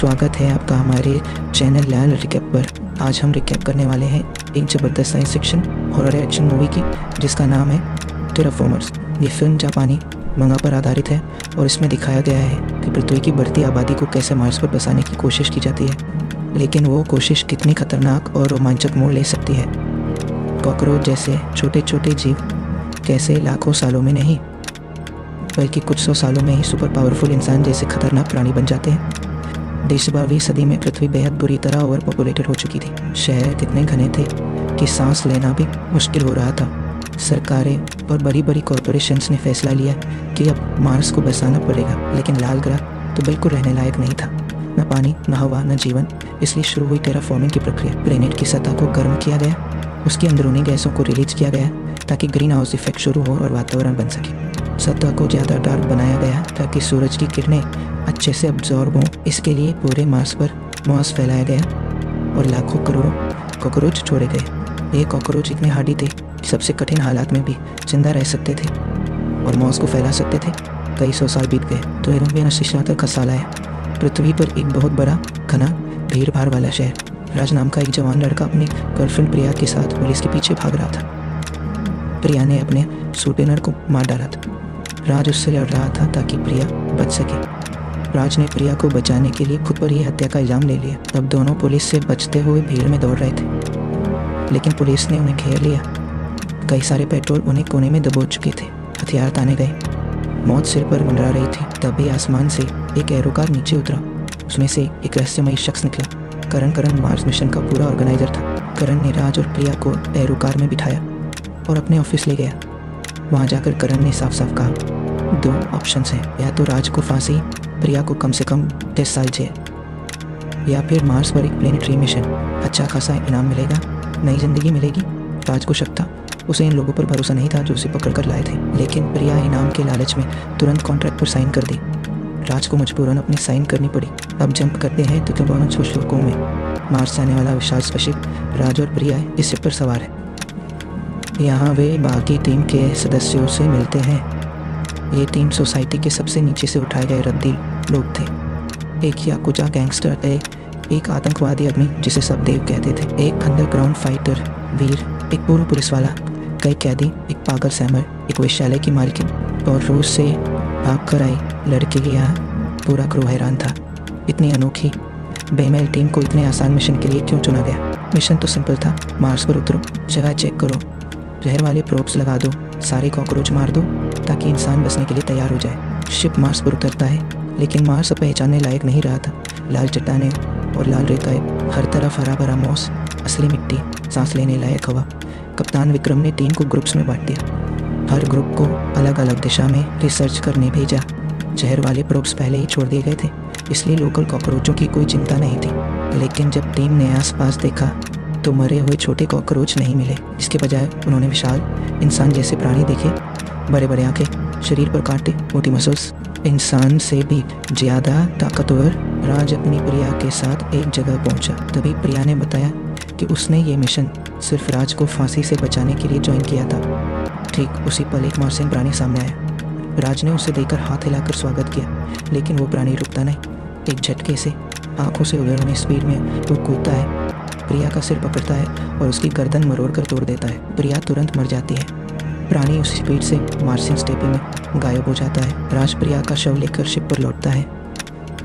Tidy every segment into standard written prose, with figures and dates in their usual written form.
स्वागत है आपका हमारे चैनल लाल रिकैप पर। आज हम रिकैप करने वाले हैं एक ज़बरदस्त science fiction horror action movie की, जिसका नाम है टेराफॉर्मर्स। ये फिल्म जापानी मंगा पर आधारित है और इसमें दिखाया गया है कि पृथ्वी की बढ़ती आबादी को कैसे मार्स पर बसाने की कोशिश की जाती है, लेकिन वो कोशिश कितनी खतरनाक और रोमांचक मोड़ ले सकती है। कॉकरोच जैसे छोटे छोटे जीव कैसे लाखों सालों में नहीं बल्कि कुछ सौ सालों में ही सुपर पावरफुल इंसान जैसे खतरनाक प्राणी बन जाते हैं। 20वीं सदी में पृथ्वी बेहद बुरी तरह ओवर पॉपुलेटेड हो चुकी थी। शहर कितने घने थे कि सांस लेना भी मुश्किल हो रहा था। सरकारें और बड़ी बड़ी कॉरपोरेशंस ने फैसला लिया कि अब मार्स को बसाना पड़ेगा, लेकिन लाल ग्रह तो बिल्कुल रहने लायक नहीं था। न पानी, न हवा, न जीवन। इसलिए शुरू हुई टेराफॉर्मिंग की प्रक्रिया। प्लेनेट की सतह को गर्म किया गया, उसकी अंदरूनी गैसों को रिलीज किया गया ताकि ग्रीन हाउस इफेक्ट शुरू हो और वातावरण बन सके। सतह को ज़्यादा डार्क बनाया गया ताकि सूरज की किरणें अच्छे से अब्जॉर्ब हों। इसके लिए पूरे मार्स पर मॉस फैलाया गया और लाखों करोड़ों कॉकरोच छोड़े गए। ये कॉकरोच इतने हार्डी थे कि सबसे कठिन हालात में भी जिंदा रह सकते थे और मॉस को फैला सकते थे। कई सौ साल बीत गए तो एरंबे नशीशातर का साल आया। पृथ्वी पर एक बहुत बड़ा घना भीड़ भाड़ वाला शहर। राज नाम का एक जवान लड़का अपनी गर्लफ्रेंड प्रिया के साथ पुलिस के पीछे भाग रहा था। प्रिया ने अपने सूटेनर को मार डाला था। राज उससे लड़ रहा था ताकि प्रिया बच सके। राज ने प्रिया को बचाने के लिए खुद पर ही हत्या का इल्ज़ाम ले लिया। अब दोनों पुलिस से बचते हुए भीड़ में दौड़ रहे थे, लेकिन पुलिस ने उन्हें घेर लिया। कई सारे पेट्रोल उन्हें कोने में दबोच चुके थे। हथियार ताने गए। मौत सिर पर मंडरा रही थी। तभी आसमान से एक एरोकार नीचे उतरा। उसमें से एक रहस्यमयी शख्स निकला। करण मार्स मिशन का पूरा ऑर्गेनाइजर था। करण ने राज और प्रिया को एरोकार में बिठाया और अपने ऑफिस ले गया। वहाँ जाकर करण ने साफ साफ कहा, 2 ऑप्शंस हैं, या तो राज को फांसी, प्रिया को कम से कम 10 साल जेल, या फिर मार्स पर एक प्लेनेटरी मिशन। अच्छा खासा इनाम मिलेगा, नई जिंदगी मिलेगी। राज को शक था। उसे इन लोगों पर भरोसा नहीं था जो उसे पकड़ कर लाए थे, लेकिन प्रिया इनाम के लालच में तुरंत कॉन्ट्रैक्ट पर साइन कर दी। राज को मजबूरन अपनी साइन करनी पड़ी। अब जंप करते हैं तो दोनों लोगों में मार्स जाने वाला विशाल स्पेसशिप राज और प्रिया इस शिप पर सवार है। यहाँ वे बाकी टीम के सदस्यों से मिलते हैं। ये टीम सोसाइटी के सबसे नीचे से उठाए गए रद्दी लोग थे। एक याकुजा गैंगस्टर, एक आतंकवादी अग्नि जिसे सब देव कहते थे, एक अंडरग्राउंड फाइटर वीर, एक पूर्व पुलिस वाला, कई कैदी, एक पागल सैमर, एक वेश्यालय की मालकिन और रूस से भाग कर आई लड़के के यहाँ पूरा क्रू हैरान था। इतनी अनोखी बेमेल टीम को इतने आसान मिशन के लिए क्यों चुना गया? मिशन तो सिंपल था। मार्स पर उतरो, जगह चेक करो, जहर वाले प्रोब्स लगा दो, सारे कॉकरोच मार दो ताकि इंसान बचने के लिए तैयार हो जाए। शिप मार्स पर उतरता है, लेकिन मार्स अब पहचानने लायक नहीं रहा था। लाल चट्टानें और लाल रेताएं, हर तरफ हरा भरा मॉस, असली मिट्टी, सांस लेने लायक हवा। कप्तान विक्रम ने टीम को ग्रुप्स में बांट दिया। हर ग्रुप को अलग अलग दिशा में रिसर्च करने भेजा। जहर वाले प्रोब्स पहले ही छोड़ दिए गए थे, इसलिए लोकल कॉकरोचों की कोई चिंता नहीं थी। लेकिन जब टीम ने आसपास देखा तो मरे हुए छोटे कॉकरोच नहीं मिले। इसके बजाय उन्होंने विशाल इंसान जैसे प्राणी देखे। बड़े बड़े आंखें, शरीर पर कांटे, मोटी मसल्स, इंसान से भी ज़्यादा ताकतवर। राज अपनी प्रिया के साथ एक जगह पहुंचा। तभी प्रिया ने बताया कि उसने ये मिशन सिर्फ राज को फांसी से बचाने के लिए ज्वाइन किया था। ठीक उसी पल एक मार्सियन प्राणी सामने आया। राज ने उसे देखकर हाथ हिलाकर स्वागत किया, लेकिन वो प्राणी रुकता नहीं। एक झटके से आंखों से उधर होने स्पीड में वो कूदता है, प्रिया का सिर पकड़ता है और उसकी गर्दन मरोड़ कर तोड़ देता है। प्रिया तुरंत मर जाती है। प्राणी उस स्पीड से मार्सियन स्टेपी में गायब हो जाता है। राज प्रिया का शव लेकर शिप पर लौटता है।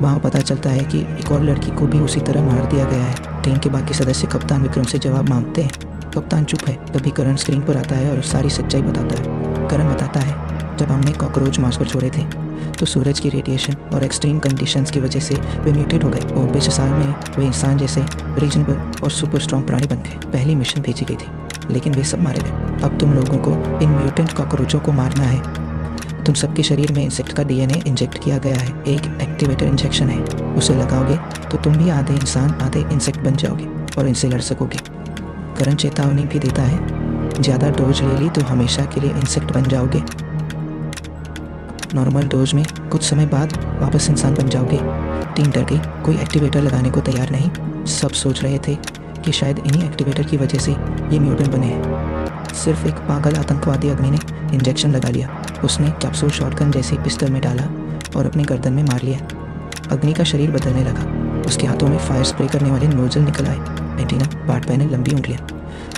वहाँ पता चलता है कि एक और लड़की को भी उसी तरह मार दिया गया है। टीम के बाकी सदस्य कप्तान विक्रम से जवाब मांगते हैं। कप्तान चुप है। तभी करण स्क्रीन पर आता है और सारी सच्चाई बताता है। करण बताता है, जब हमने कॉकरोच मार्स पर छोड़े थे तो सूरज की रेडिएशन और एक्सट्रीम कंडीशंस की वजह से वे म्यूटेट हो गए और 20 साल में वे इंसान जैसे रीजनेबल और सुपर स्ट्रॉन्ग प्राणी बन गए। पहली मिशन भेजी गई थी, लेकिन वे सब मारे गए। अब तुम लोगों को इन म्यूटेंट कॉकरोचों को मारना है। तुम सबके शरीर में इंसेक्ट का डीएनए इंजेक्ट किया गया है। एक एक्टिवेटर इंजेक्शन है, उसे लगाओगे तो तुम भी आधे इंसान आधे इंसेक्ट बन जाओगे और इनसे लड़ सकोगे। करण चेतावनी भी देता है, ज़्यादा डोज ले ली तो हमेशा के लिए इंसेक्ट बन जाओगे। नॉर्मल डोज में कुछ समय बाद वापस इंसान बन जाओगे। टीम डर गई। कोई एक्टिवेटर लगाने को तैयार नहीं। सब सोच रहे थे कि शायद इन्हीं एक्टिवेटर की वजह से ये म्यूटेंट बने हैं। सिर्फ एक पागल आतंकवादी अग्नि ने इंजेक्शन लगा लिया। उसने कैप्सूल शॉटगन जैसे पिस्टल में डाला और अपनी गर्दन में मार लिया। अग्नि का शरीर बदलने लगा। उसके हाथों में फायर स्प्रे करने वाले नोजल निकल आए। एंटीना, पार्ट पैनल, लंबी उंगलियां।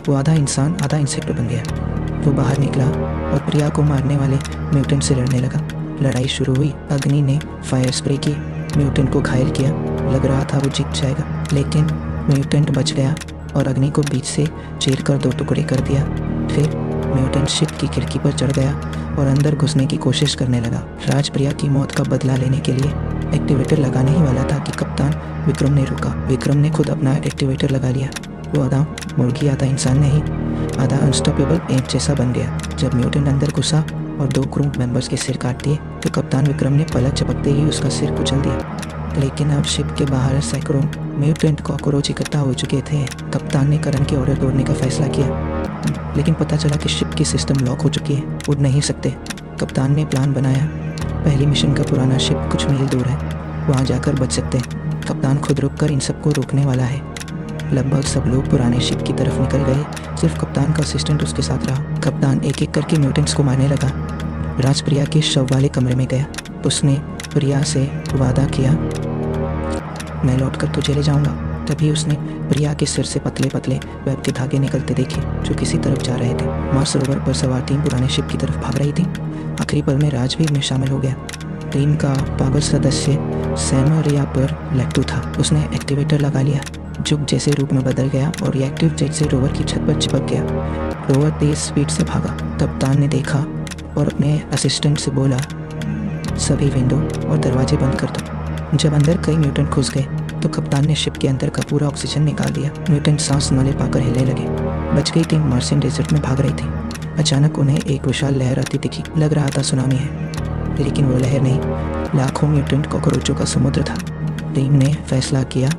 वो आधा इंसान आधा इंसेक्ट बन गया। वो बाहर निकला और प्रिया को मारने वाले म्यूटेंट से लड़ने लगा। लड़ाई शुरू हुई। अग्नि ने फायर स्प्रे की, म्यूटेंट को घायल किया। लग रहा था वो जीत जाएगा, लेकिन म्यूटेंट बच गया और अग्नि को बीच से चीर कर 2 टुकड़े कर दिया। फिर म्यूटेंट शिप की खिड़की पर चढ़ गया और अंदर घुसने की कोशिश करने लगा। राज प्रिया की मौत का बदला लेने के लिए एक्टिवेटर लगाने ही वाला था कि कप्तान विक्रम ने रोका। विक्रम ने खुद अपना एक्टिवेटर लगा लिया। वो आधा मुर्गी आधा इंसान नहीं, आधा अनस्टॉपेबल एंट जैसा बन गया। जब म्यूटेंट अंदर घुसा और 2 क्रू मेंबर्स के सिर काट दिए तो कप्तान विक्रम ने पलक झपकते ही उसका सिर कुचल दिया। लेकिन अब शिप के बाहर सैकड़ों म्यूटेंट कॉकरोच इकट्ठा हो चुके थे। कप्तान ने करण के ऑर्डर तोड़ने का फैसला किया, लेकिन पता चला कि शिप की सिस्टम लॉक हो चुकी है, उड़ नहीं सकते। कप्तान ने प्लान बनाया। पहली मिशन का पुराना शिप कुछ मील दूर है, वहाँ जाकर बच सकते हैं। कप्तान खुद रुककर इन सबको रोकने वाला है। लगभग सब लोग पुराने शिप की तरफ निकल गए, सिर्फ कप्तान का असिस्टेंट उसके साथ रहा। कप्तान एक एक करके म्यूटेंट्स को मारने लगा। राज प्रिया के शव वाले कमरे में गया। उसने प्रिया से वादा किया, मैं लौटकर तुझे ले जाऊंगा। तभी उसने प्रिया के सिर से पतले पतले वेब के धागे निकलते देखे जो किसी तरफ जा रहे थे। मार्स सरोवर पर सवार टीम पुराने शिप की तरफ भाग रही थी। आखिरी पल में राज भी इनमें शामिल हो गया। टीम का पागल सदस्य सैम रिया पर लट्टू था। उसने एक्टिवेटर लगा लिया, जुग जैसे रूप में बदल गया और रिएक्टिव जेट से रोवर की छत पर चिपक गया। रोवर तेज स्पीड से भागा। कप्तान ने देखा और अपने असिस्टेंट से बोला, सभी विंडो और दरवाजे बंद कर दो। जब अंदर कई म्यूटेंट घुस गए तो कप्तान ने शिप के अंदर का पूरा ऑक्सीजन निकाल दिया। म्यूटेंट सांस नले पाकर हिलने लगे। बच गई टीम मार्शियन डेजर्ट में भाग रही थी। अचानक उन्हें एक विशाल लहर आती दिखी। लग रहा था सुनामी है, लेकिन वो लहर नहीं, लाखों म्यूटेंट कॉकरोचों का समुद्र था। टीम ने फैसला किया,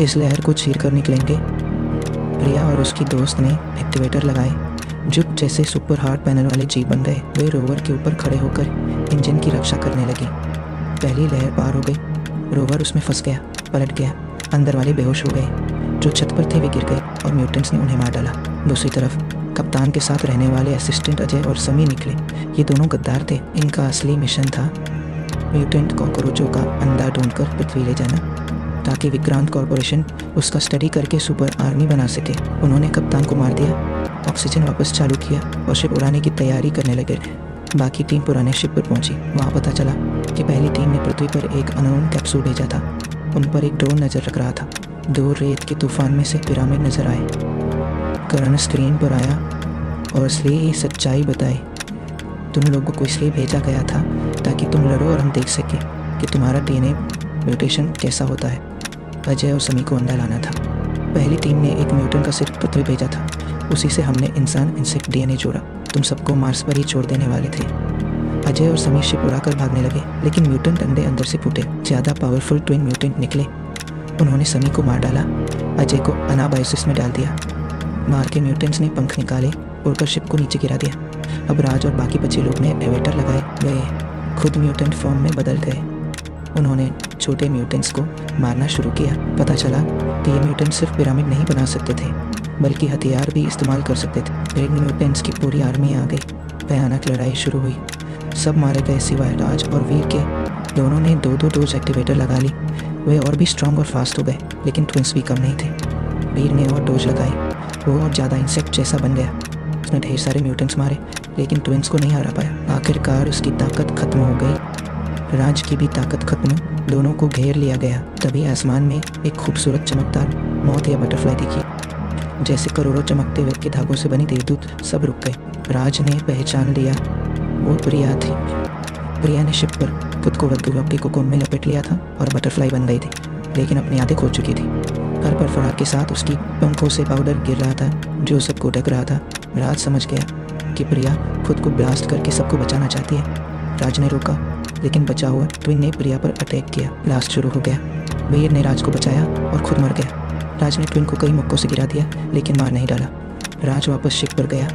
इस लहर को चीर कर निकलेंगे। प्रिया और उसकी दोस्त ने एक्टिवेटर लगाए। जुग जैसे सुपर हार्ड पैनल वाले जीप बन गए। वे रोवर के ऊपर खड़े होकर इंजन की रक्षा करने लगी। पहली लहर पार हो गई। रोवर उसमें फंस गया, पलट गया। अंदर वाले बेहोश हो गए। जो छत पर थे वे गिर गए और म्यूटेंट्स ने उन्हें मार डाला। दूसरी तरफ कप्तान के साथ रहने वाले असिस्टेंट अजय और समी निकले। ये दोनों गद्दार थे। इनका असली मिशन था म्यूटेंट कॉकरोचों का अंडा ढूंढकर पृथ्वी ले जाना, ताकि विक्रांत कॉरपोरेशन उसका स्टडी करके सुपर आर्मी बना सके। उन्होंने कप्तान को मार दिया, ऑक्सीजन वापस चालू किया और शिप उड़ाने की तैयारी करने लगे। बाकी टीम पुराने शिप पर पहुंची। वहाँ पता चला कि पहली टीम ने पृथ्वी पर एक अननोन कैप्सूल भेजा था। उन पर एक ड्रोन नजर रख रहा था। दूर रेत के तूफान में से पिरामिड नजर आए। करण स्क्रीन पर आया और इसलिए सच्चाई बताई, तुम लोगों को इसलिए भेजा गया था ताकि तुम लड़ो और हम देख सकें कि तुम्हारा डीएनए म्यूटेशन कैसा होता है। अजय और समी को अंडा लाना था। पहली टीम ने एक म्यूटेंट का सिर्फ पृथ्वी भेजा था, उसी से हमने इंसान इंसेक्ट डीएनए जोड़ा। तुम सबको मार्स पर ही छोड़ देने वाले थे। अजय और समी शिप उड़ाकर भागने लगे, लेकिन म्यूटेंट अंडे अंदर से फूटे। ज़्यादा पावरफुल ट्विन म्यूटेंट निकले। उन्होंने समी को मार डाला, अजय को अनाबायोसिस में डाल दिया। मार के म्यूटेंट्स ने पंख निकाले, उड़कर शिप को नीचे गिरा दिया। अब राज और बाकी बचे लोग ने एवेटर लगाए। वे खुद म्यूटेंट फॉर्म में बदल गए। उन्होंने छोटे म्यूटेंट्स को मारना शुरू किया। पता चला कि ये म्यूटेंट सिर्फ पिरामिड नहीं बना सकते थे, बल्कि हथियार भी इस्तेमाल कर सकते थे। रेड म्यूटेंट्स की पूरी आर्मी आ गई। भयानक लड़ाई शुरू हुई। सब मारे गए सिवाय राज और वीर के। दोनों ने 2-2 डोज एक्टिवेटर लगा ली। वे और भी स्ट्रांग और फास्ट हो गए, लेकिन ट्विंस भी कम नहीं थे। वीर ने और डोज लगाई। वो और ज़्यादा इंसेक्ट जैसा बन गया। उसने ढेर सारे म्यूटेंट्स मारे, लेकिन ट्विंस को नहीं हरा पाया। आखिरकार उसकी ताकत खत्म हो गई। राज की भी ताकत खत्म। दोनों को घेर लिया गया। तभी आसमान में एक खूबसूरत चमकदार मौत या बटरफ्लाई दिखी। जैसे करोड़ों चमकते वेब के धागों से बनी देवदूत सब रुक गए। राज ने पहचान लिया, वो प्रिया थी। प्रिया ने शिप पर खुद को वग्गुआ के कोकोन में लपेट लिया था और बटरफ्लाई बन गई थी, लेकिन अपनी आदतें खो चुकी थी। हर परफरार के साथ उसकी पंखों से पाउडर गिर रहा था जो सबको ढक रहा था। राज समझ गया कि प्रिया खुद को ब्लास्ट करके सबको बचाना चाहती है। राज ने रोका, लेकिन बचा हुआ ट्विन ने प्रिया पर अटैक किया। ब्लास्ट शुरू हो गया। वीर ने राज को बचाया और खुद मर गया। राज ने ट्विन को कई मुक्कों से गिरा दिया, लेकिन मार नहीं डाला। राज वापस शिप पर गया।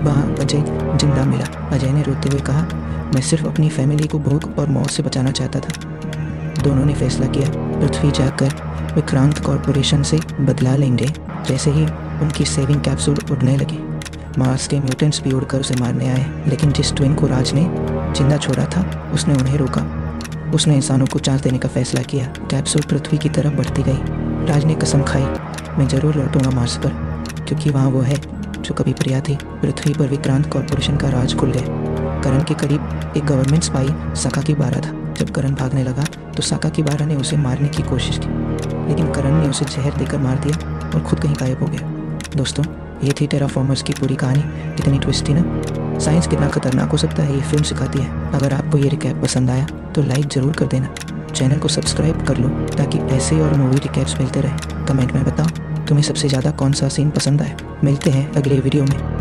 वहाँ अजय जिंदा मिला। अजय ने रोते हुए कहा, मैं सिर्फ अपनी फैमिली को भूख और मौत से बचाना चाहता था। दोनों ने फैसला किया, पृथ्वी जाकर विक्रांत कॉरपोरेशन से बदला लेंगे। जैसे ही उनकी सेविंग कैप्सूल उड़ने लगी, मार्स के म्यूटेंट्स भी उड़कर उसे मारने आए, लेकिन जिस ट्विन को राज ने जिंदा छोड़ा था उसने उन्हें रोका। उसने इंसानों को चांस देने का फैसला किया। कैप्सूल पृथ्वी की तरफ बढ़ती गई। राज ने कसम खाई, मैं जरूर लौटूंगा मार्स पर, क्योंकि वहाँ वो है जो कभी प्रिया थी। पृथ्वी पर विक्रांत कॉरपोरेशन का राज खुल गया। करण के करीब एक गवर्नमेंट स्पाई साकाकीबारा था। जब करण भागने लगा तो साकाकीबारा ने उसे मारने की कोशिश की, लेकिन करण ने उसे जहर देकर मार दिया और खुद कहीं गायब हो गया। दोस्तों, ये थी टेराफॉर्मर्स की पूरी कहानी। कितनी ट्विस्ट थी ना। साइंस कितना खतरनाक हो सकता है ये फिल्म सिखाती है। अगर आपको ये रिकैप पसंद आया तो लाइक ज़रूर कर देना। चैनल को सब्सक्राइब कर लो ताकि ऐसे और मूवी रिकैप्स मिलते रहे। कमेंट में बताओ तुम्हें सबसे ज़्यादा कौन सा सीन पसंद आया। मिलते हैं अगले वीडियो में।